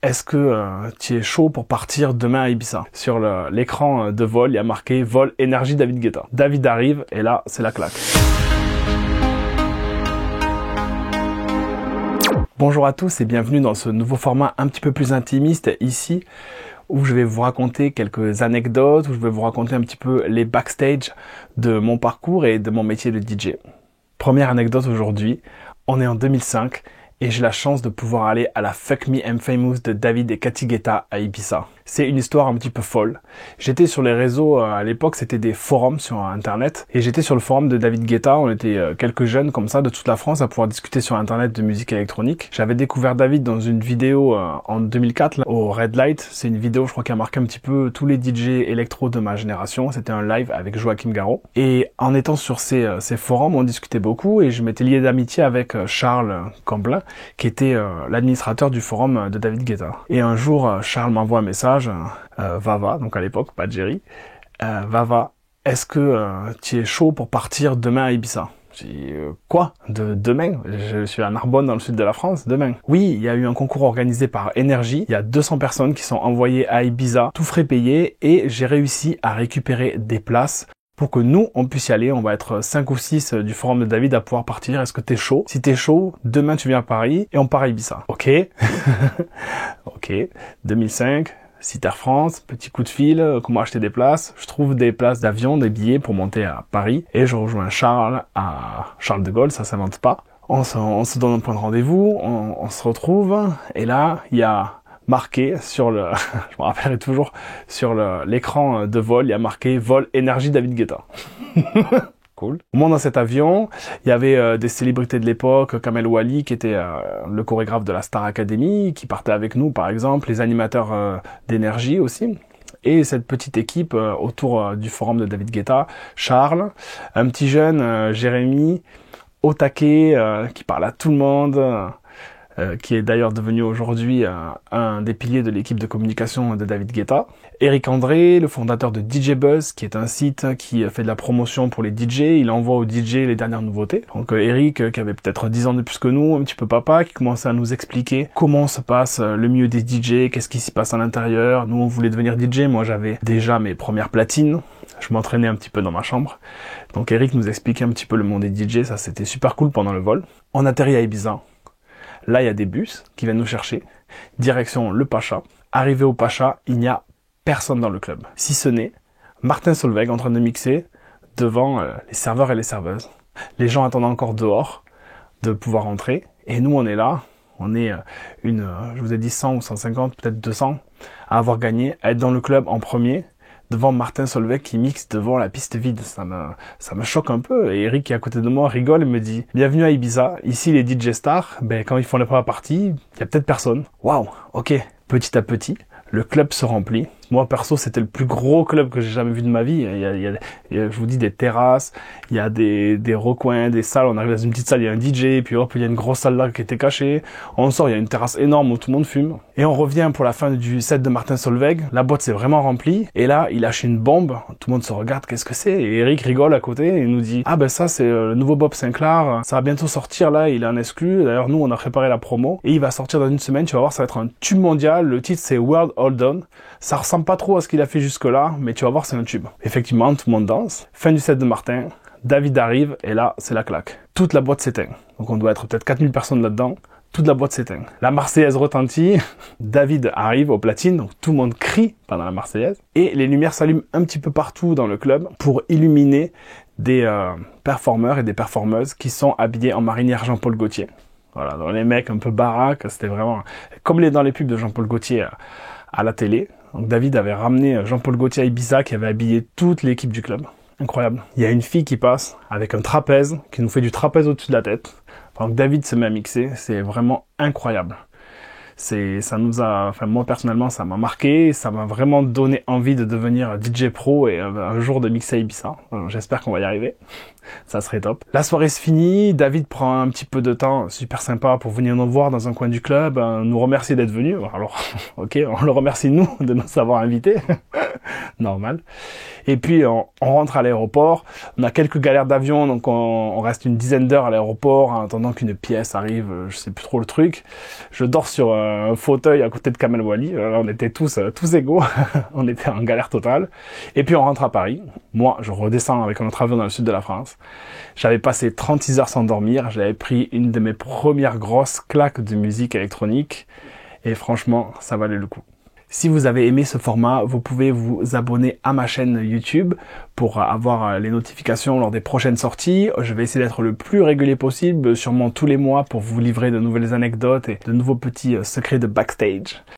Est-ce que tu es chaud pour partir demain à Ibiza? Sur l'écran de vol, il y a marqué vol énergie David Guetta. David arrive et là, c'est la claque. Bonjour à tous et bienvenue dans ce nouveau format un petit peu plus intimiste ici, où je vais vous raconter quelques anecdotes, où je vais vous raconter un petit peu les backstage de mon parcours et de mon métier de DJ. Première anecdote aujourd'hui, on est en 2005 et j'ai la chance de pouvoir aller à la Fuck Me I'm Famous de David et Cathy Guetta à Ibiza. C'est une histoire un petit peu folle. J'étais sur les réseaux, à l'époque c'était des forums sur internet, et j'étais sur le forum de David Guetta. On était quelques jeunes comme ça de toute la France à pouvoir discuter sur internet de musique électronique. J'avais découvert David dans une vidéo en 2004 là, au Red Light. C'est une vidéo, je crois, qui a marqué un petit peu tous les DJ électro de ma génération. C'était un live avec Joachim Garraud. Et en étant sur ces forums, on discutait beaucoup et je m'étais lié d'amitié avec Charles Camblin, qui était l'administrateur du forum de David Guetta. Et un jour, Charles m'envoie un message, Vava, donc à l'époque, pas Jerry, Vava, est-ce que tu es chaud pour partir demain à Ibiza? J'ai dit, quoi? Demain? Je suis à Narbonne, dans le sud de la France, demain. Oui, il y a eu un concours organisé par Énergie, il y a 200 personnes qui sont envoyées à Ibiza, tout frais payé, et j'ai réussi à récupérer des places pour que nous, on puisse y aller. On va être 5 ou 6 du forum de David à pouvoir partir. Est-ce que t'es chaud? Si t'es chaud, demain tu viens à Paris et on part à Ibiza. Ok. Ok. 2005, site Air France, petit coup de fil, comment acheter des places. Je trouve des places d'avion, des billets pour monter à Paris et je rejoins Charles à Charles de Gaulle, ça s'invente pas. On se donne un point de rendez-vous, on se retrouve et là, il y a marqué sur le, je me rappellerai toujours, sur l'écran de vol, il y a marqué vol énergie David Guetta. Cool. Au moins dans cet avion, il y avait des célébrités de l'époque, Kamel Ouali qui était le chorégraphe de la Star Academy, qui partait avec nous par exemple, les animateurs d'énergie aussi. Et cette petite équipe autour du forum de David Guetta, Charles, un petit jeune, Jérémy, au taquet, qui parle à tout le monde, qui est d'ailleurs devenu aujourd'hui un des piliers de l'équipe de communication de David Guetta. Eric André, le fondateur de DJ Buzz, qui est un site qui fait de la promotion pour les DJ. Il envoie aux DJ les dernières nouveautés. Donc Eric, qui avait peut-être 10 ans de plus que nous, un petit peu papa, qui commençait à nous expliquer comment se passe le milieu des DJ, qu'est-ce qui s'y passe à l'intérieur. Nous, on voulait devenir DJ. Moi, j'avais déjà mes premières platines. Je m'entraînais un petit peu dans ma chambre. Donc Eric nous expliquait un petit peu le monde des DJ. Ça, c'était super cool pendant le vol. On atterrit à Ibiza. Là, il y a des bus qui viennent nous chercher. Direction le Pacha. Arrivé au Pacha, il n'y a personne dans le club. Si ce n'est Martin Solveig en train de mixer devant les serveurs et les serveuses. Les gens attendent encore dehors de pouvoir entrer. Et nous, on est là. On est je vous ai dit 100 ou 150, peut-être 200, à avoir gagné, à être dans le club en premier, devant Martin Solveig qui mixe devant la piste vide. Ça me choque un peu. Et Eric qui est à côté de moi rigole et me dit « Bienvenue à Ibiza. Ici, les DJ stars, quand ils font la première partie, il y a peut-être personne. » Waouh, ok. Petit à petit, le club se remplit. Moi, perso, c'était le plus gros club que j'ai jamais vu de ma vie. Il y a, je vous dis, des terrasses, il y a des recoins, des salles. On arrive dans une petite salle, il y a un DJ, puis hop, il y a une grosse salle là qui était cachée. On sort, il y a une terrasse énorme où tout le monde fume. Et on revient pour la fin du set de Martin Solveig. La boîte s'est vraiment remplie. Et là, il lâche une bombe. Tout le monde se regarde, qu'est-ce que c'est? Et Eric rigole à côté et nous dit « Ah ça, c'est le nouveau Bob Sinclair. Ça va bientôt sortir là, il est en exclu. D'ailleurs, nous, on a préparé la promo. Et il va sortir dans une semaine, tu vas voir, ça va être un tube mondial. Le titre, c'est World Hold On. Ça ressemble pas trop à ce qu'il a fait jusque-là, mais tu vas voir, c'est un tube. » Effectivement, tout le monde danse. Fin du set de Martin, David arrive, et là, c'est la claque. Toute la boîte s'éteint. Donc on doit être peut-être 4000 personnes là-dedans. Toute la boîte s'éteint. La Marseillaise retentit. David arrive aux platines, donc tout le monde crie pendant la Marseillaise. Et les lumières s'allument un petit peu partout dans le club pour illuminer des performeurs et des performeuses qui sont habillés en marinière Jean-Paul Gaultier. Voilà, donc les mecs un peu baraques, c'était vraiment comme dans les pubs de Jean-Paul Gaultier à la télé. Donc David avait ramené Jean-Paul Gaultier à Ibiza qui avait habillé toute l'équipe du club. Incroyable. Il y a une fille qui passe avec un trapèze, qui nous fait du trapèze au-dessus de la tête. Donc David se met à mixer, c'est vraiment incroyable. Moi personnellement, ça m'a marqué, ça m'a vraiment donné envie de devenir DJ pro et un jour de mixer à Ibiza. J'espère qu'on va y arriver. Ça serait top. La soirée se finit, David prend un petit peu de temps, super sympa, pour venir nous voir dans un coin du club, nous remercier d'être venu. Alors, ok, on le remercie nous de nous avoir invités. normal. Et puis on rentre à l'aéroport, on a quelques galères d'avion, donc on reste une dizaine d'heures à l'aéroport en attendant qu'une pièce arrive, je sais plus trop le truc. Je dors sur un fauteuil à côté de Kamel Wally, on était tous égaux, on était en galère totale. Et puis on rentre à Paris, moi je redescends avec un autre avion dans le sud de la France. J'avais passé 36 heures sans dormir, j'avais pris une de mes premières grosses claques de musique électronique, et franchement ça valait le coup. Si vous avez aimé ce format, vous pouvez vous abonner à ma chaîne YouTube pour avoir les notifications lors des prochaines sorties. Je vais essayer d'être le plus régulier possible, sûrement tous les mois, pour vous livrer de nouvelles anecdotes et de nouveaux petits secrets de backstage.